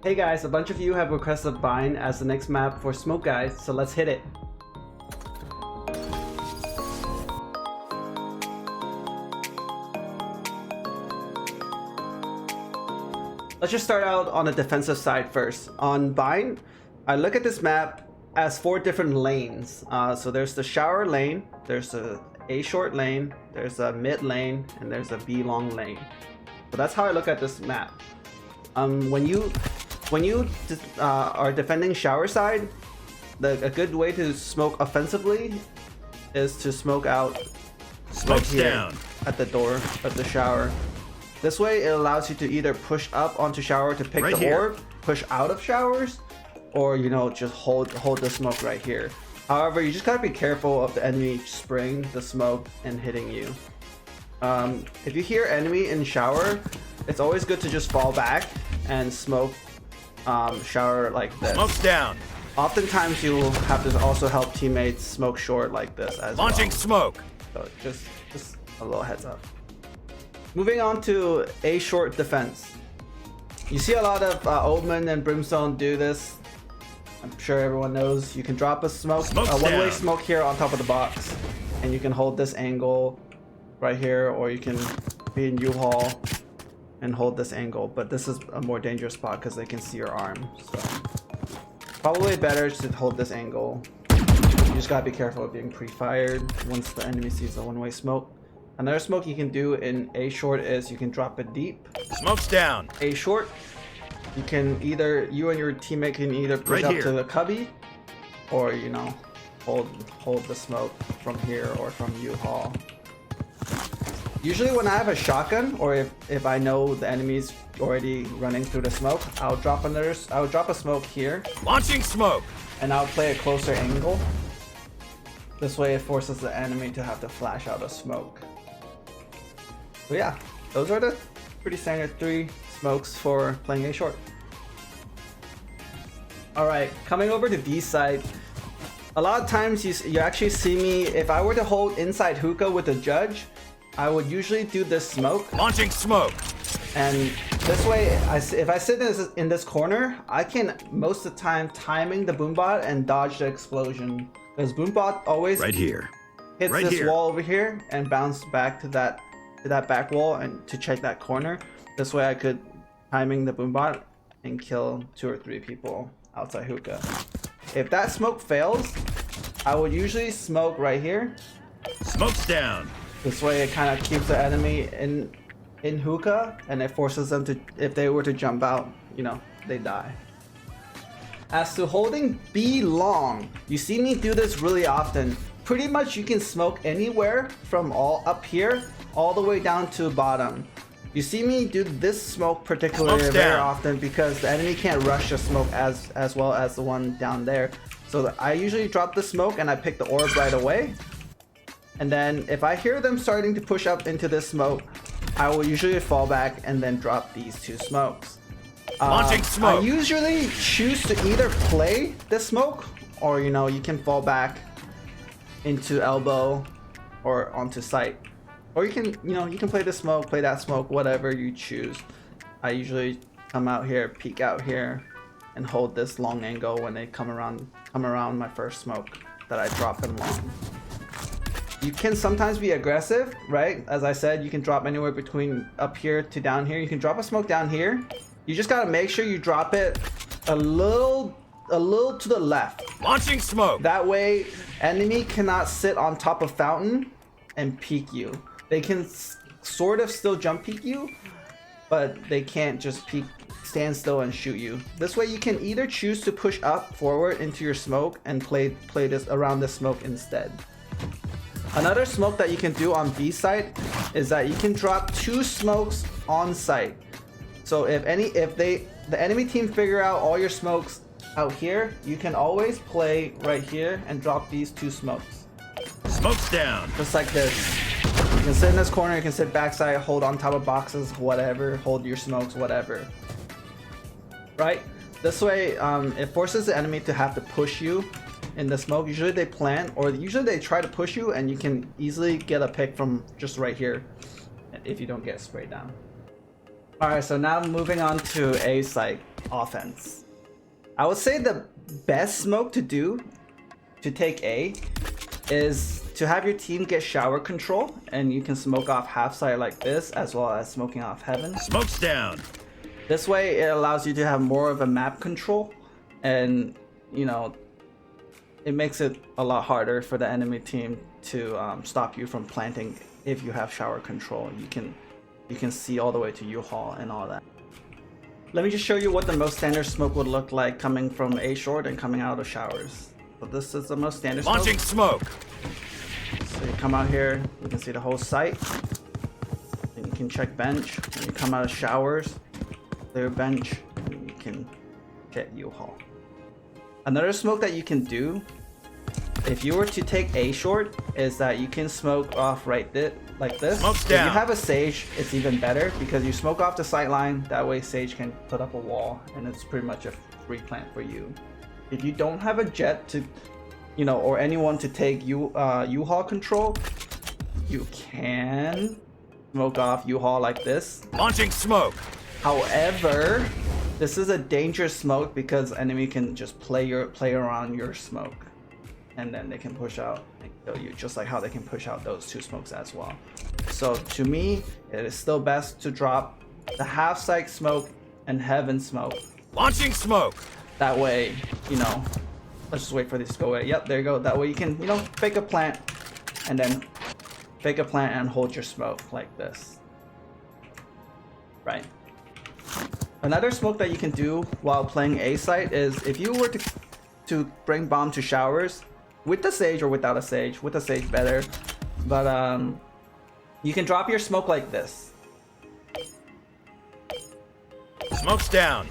Hey guys, a bunch of you have requested Bind as the next map for Smoke Guys, so let's hit it. Let's just start out on the defensive side first. On Bind, I look at this map as 4 different lanes. So there's the shower lane, there's a short lane, there's a mid lane, and there's a B long lane. So that's how I look at this map. When you are defending shower side, a good way to smoke offensively is to smoke out right here at the door of the shower. This way it allows you to either push up onto shower to pick the orb, push out of showers, or just hold the smoke right here. However, you just gotta be careful of the enemy spraying the smoke and hitting you. If you hear enemy in shower, it's always good to just fall back and smoke shower like this. Smoke's down. Oftentimes you'll have to also help teammates smoke short like this as Launching smoke. So just a little heads up. Moving on to A short defense. You see a lot of Oldman and Brimstone do this. I'm sure everyone knows. You can drop a one-way smoke here on top of the box, and you can hold this angle right here, or you can be in U-Haul and hold this angle, but this is a more dangerous spot because they can see your arm. So probably better to hold this angle. You just gotta be careful of being pre-fired once the enemy sees a one-way smoke. Another smoke you can do in A short is you can drop it deep. Smoke's down. A short, you and your teammate can either push up to the cubby, or hold the smoke from here or from U-Haul. Usually when I have a shotgun, or if I know the enemy's already running through the smoke, I'll drop a smoke here. Launching smoke. And I'll play a closer angle. This way it forces the enemy to have to flash out a smoke. So yeah, those are the pretty standard 3 smokes for playing A short. Alright, coming over to B side. A lot of times you actually see me, if I were to hold inside hookah with a judge, I would usually do this smoke. Launching smoke. And this way, if I sit in this corner, I can most of the time timing the boombot and dodge the explosion. Because boombot always hits this wall over here and bounce back to that back wall and to check that corner. This way I could timing the boombot and kill 2 or 3 people outside hookah. If that smoke fails, I would usually smoke right here. Smoke's down. This way it kind of keeps the enemy in hookah, and it forces them to, if they were to jump out, they die. As to holding B long, you see me do this really often. Pretty much you can smoke anywhere from all up here all the way down to bottom. You see me do this smoke particularly very often because the enemy can't rush the smoke as well as the one down there. So I usually drop the smoke and I pick the orb right away. And then if I hear them starting to push up into this smoke, I will usually fall back and then drop these 2 smokes. Launching smoke. I usually choose to either play the smoke, or you can fall back into elbow or onto sight. Or you can play the smoke, play that smoke, whatever you choose. I usually come out here, peek out here, and hold this long angle when they come around my first smoke that I drop them long. You can sometimes be aggressive, right? As I said, you can drop anywhere between up here to down here. You can drop a smoke down here. You just gotta make sure you drop it a little to the left. Launching smoke. That way, enemy cannot sit on top of fountain and peek you. They can sort of still jump peek you, but they can't just stand still and shoot you. This way you can either choose to push up forward into your smoke and play this around the smoke instead. Another smoke that you can do on B side is that you can drop 2 smokes on site. So if the enemy team figure out all your smokes out here, you can always play right here and drop these 2 smokes. Smoke's down. Just like this. You can sit in this corner, you can sit backside, hold on top of boxes, whatever, hold your smokes, whatever. Right? This way, it forces the enemy to have to push you in the smoke. Usually they plant, or usually they try to push you, and you can easily get a pick from just right here if you don't get sprayed down. Alright, so now moving on to A site. offense. I would say the best smoke to do to take A is to have your team get shower control, and you can smoke off half side like this, as well as smoking off heaven. Smoke's down. This way it allows you to have more of a map control, and you know, it makes it a lot harder for the enemy team to stop you from planting if you have shower control. You can see all the way to U-Haul and all that. Let me just show you what the most standard smoke would look like coming from A short and coming out of showers. So this is the most standard smoke. Launching smoke. So you come out here, you can see the whole site. Then you can check bench. When you come out of showers, clear bench, and you can get U-Haul. Another smoke that you can do, if you were to take A short, is that you can smoke off right like this. Smoke's If down. you have a Sage, it's even better because you smoke off the sight line. That way Sage can put up a wall, and it's pretty much a free plant for you. If you don't have a Jet to, you know, or anyone to take U-Haul control, you can smoke off U-Haul like this. Launching smoke. However, this is a dangerous smoke because enemy can just play around your smoke, and then they can push out and kill you, just like how they can push out those two smokes as well. So to me, it is still best to drop the half site smoke and heaven smoke. Launching smoke. That way, you know, let's just wait for these to go away. Yep, there you go. That way you can, you know, fake a plant and then fake a plant and hold your smoke like this. Right. Another smoke that you can do while playing A site is if you were to bring bomb to showers with the Sage or without a Sage. With the Sage better. But you can drop your smoke like this. Smoke's down.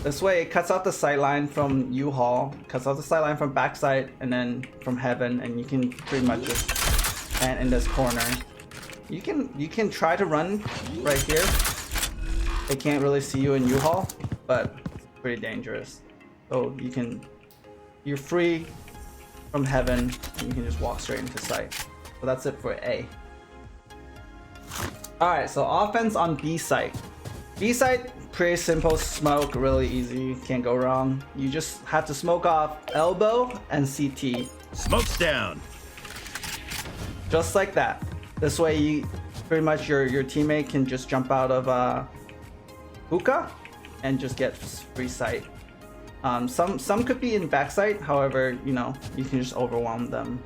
This way it cuts out the sight line from U-Haul, cuts out the sight line from backside, and then from heaven, and you can pretty much just plant in this corner. You can try to run right here. They can't really see you in U-Haul, but it's pretty dangerous. So you're free from heaven, and you can just walk straight into sight. So that's it for A. Alright, so offense on B site. B site, pretty simple smoke, really easy, can't go wrong. You just have to smoke off elbow and CT. Smoke's down. Just like that. This way you pretty much your teammate can just jump out of Hookah and just get free sight. Some could be in backside, however, you know, you can just overwhelm them.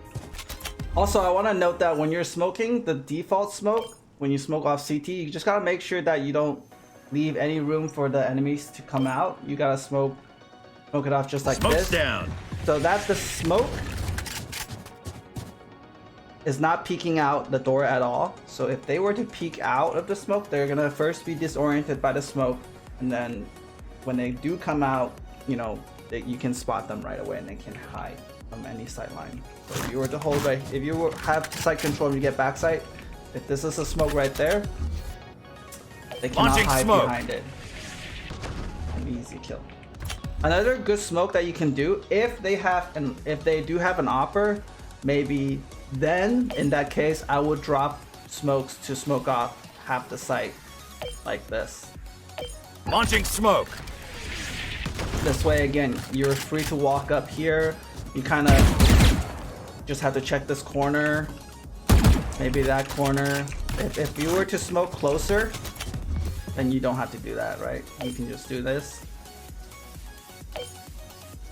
Also, I want to note that when you're smoking, the default smoke, when you smoke off CT, you just gotta make sure that you don't leave any room for the enemies to come out. You gotta smoke it off just like Smoke's this. down. So that the smoke is not peeking out the door at all. So if they were to peek out of the smoke, they're gonna first be disoriented by the smoke, and then when they do come out, you know, you can spot them right away and they can hide from any sight line. So if you were to hold right, if you have sight control and you get back sight, if this is a smoke right there, they cannot Launching hide smoke. behind it. An easy kill. Another good smoke that you can do if they do have an OPer, maybe then in that case I would drop smokes to smoke off half the site like this. Launching smoke. This way again, you're free to walk up here. You kind of just have to check this corner, maybe that corner. If you were to smoke closer, then you don't have to do that, right? You can just do this.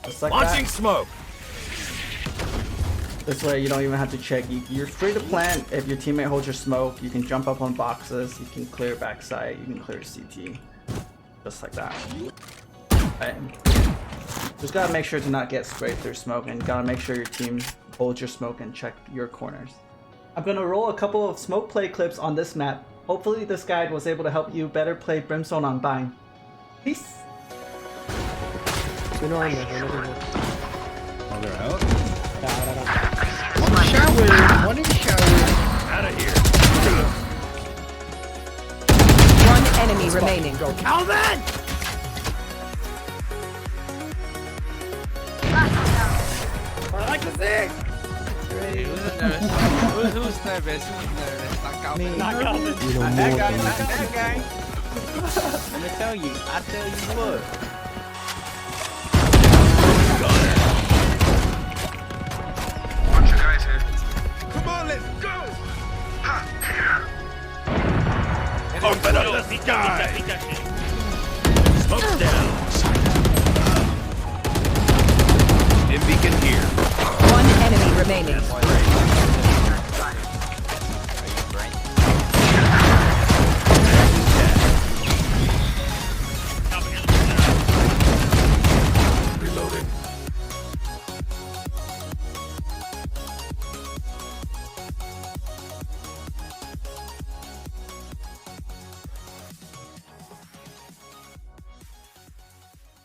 Just like Launching that. smoke. This way you don't even have to check. You're free to plant. If your teammate holds your smoke, you can jump up on boxes, you can clear backside, you can clear CT. Just like that. Right. Just gotta make sure to not get sprayed through smoke, and gotta make sure your team holds your smoke and check your corners. I'm gonna roll a couple of smoke play clips on this map. Hopefully this guide was able to help you better play Brimstone on Vine. Peace! Oh, they're out? One in shower. Out of here. One enemy remaining. Calvin! I like to see. Who's nervous? Who's nervous? Not Calvin. Not Calvin. Not that guy. Not that guy. Let me tell you. I tell you what. Come on, let's go! Open up the sky! Smoke's down. Dim beacon here. One enemy remaining.